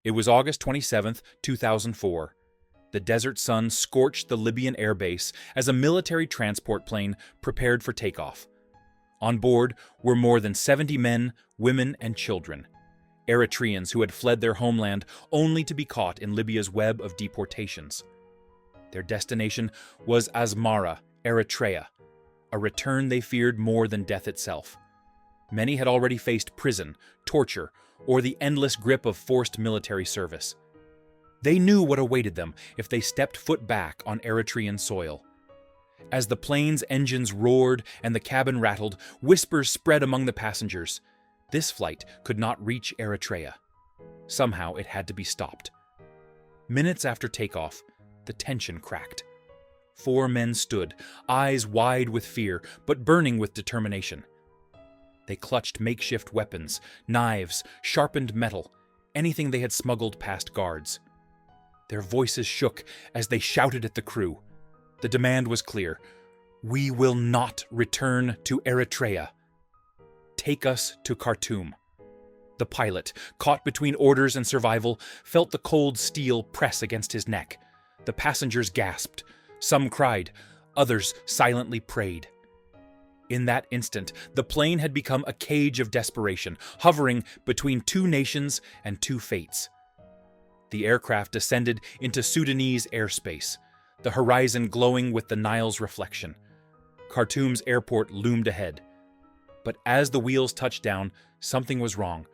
It was August 27, 2004. The desert sun scorched the Libyan airbase as a military transport plane prepared for takeoff. On board were more than 70 men, women, and children, Eritreans who had fled their homeland only to be caught in Libya's web of deportations. Their destination was Asmara, Eritrea, a return they feared more than death itself. Many had already faced prison, torture, or the endless grip of forced military service. They knew what awaited them if they stepped foot back on Eritrean soil. As the plane's engines roared and the cabin rattled, whispers spread among the passengers. This flight could not reach Eritrea. Somehow it had to be stopped. Minutes after takeoff, the tension cracked. 4 men stood, eyes wide with fear, but burning with determination. They clutched makeshift weapons, knives, sharpened metal, anything they had smuggled past guards. Their voices shook as they shouted at the crew. The demand was clear. "We will not return to Eritrea. Take us to Khartoum." The pilot, caught between orders and survival, felt the cold steel press against his neck. The passengers gasped. Some cried, others silently prayed. In that instant, the plane had become a cage of desperation, hovering between 2 nations and 2 fates. The aircraft descended into Sudanese airspace, the horizon glowing with the Nile's reflection. Khartoum's airport loomed ahead. But as the wheels touched down, something was wrong.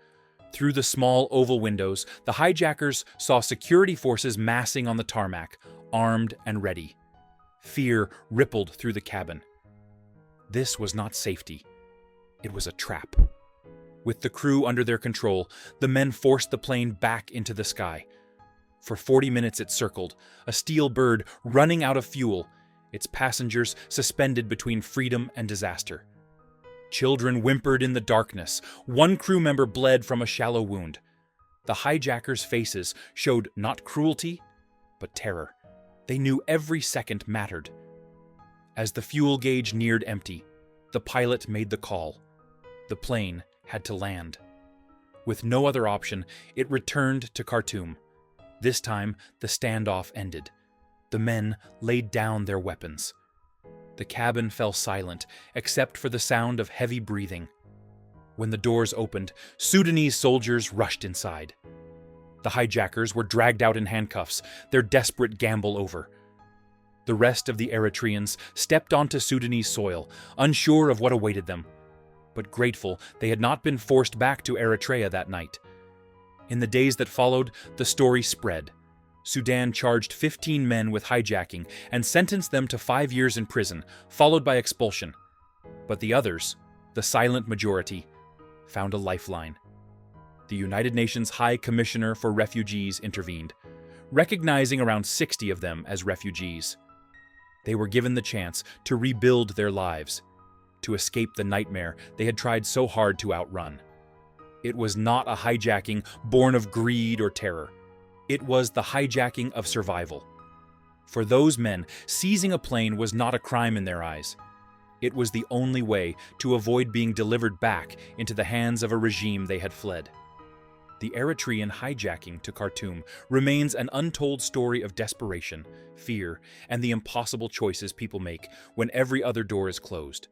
Through the small oval windows, the hijackers saw security forces massing on the tarmac, armed and ready. Fear rippled through the cabin. This was not safety. It was a trap. With the crew under their control, the men forced the plane back into the sky. For 40 minutes it circled, a steel bird running out of fuel, its passengers suspended between freedom and disaster. Children whimpered in the darkness. One crew member bled from a shallow wound. The hijackers' faces showed not cruelty, but terror. They knew every second mattered. As the fuel gauge neared empty, the pilot made the call. The plane had to land. With no other option, it returned to Khartoum. This time, the standoff ended. The men laid down their weapons. The cabin fell silent, except for the sound of heavy breathing. When the doors opened, Sudanese soldiers rushed inside. The hijackers were dragged out in handcuffs, their desperate gamble over. The rest of the Eritreans stepped onto Sudanese soil, unsure of what awaited them, but grateful they had not been forced back to Eritrea that night. In the days that followed, the story spread. Sudan charged 15 men with hijacking and sentenced them to 5 years in prison, followed by expulsion. But the others, the silent majority, found a lifeline. The United Nations High Commissioner for Refugees intervened, recognizing around 60 of them as refugees. They were given the chance to rebuild their lives, to escape the nightmare they had tried so hard to outrun. It was not a hijacking born of greed or terror. It was the hijacking of survival. For those men, seizing a plane was not a crime in their eyes. It was the only way to avoid being delivered back into the hands of a regime they had fled. The Eritrean hijacking to Khartoum remains an untold story of desperation, fear, and the impossible choices people make when every other door is closed.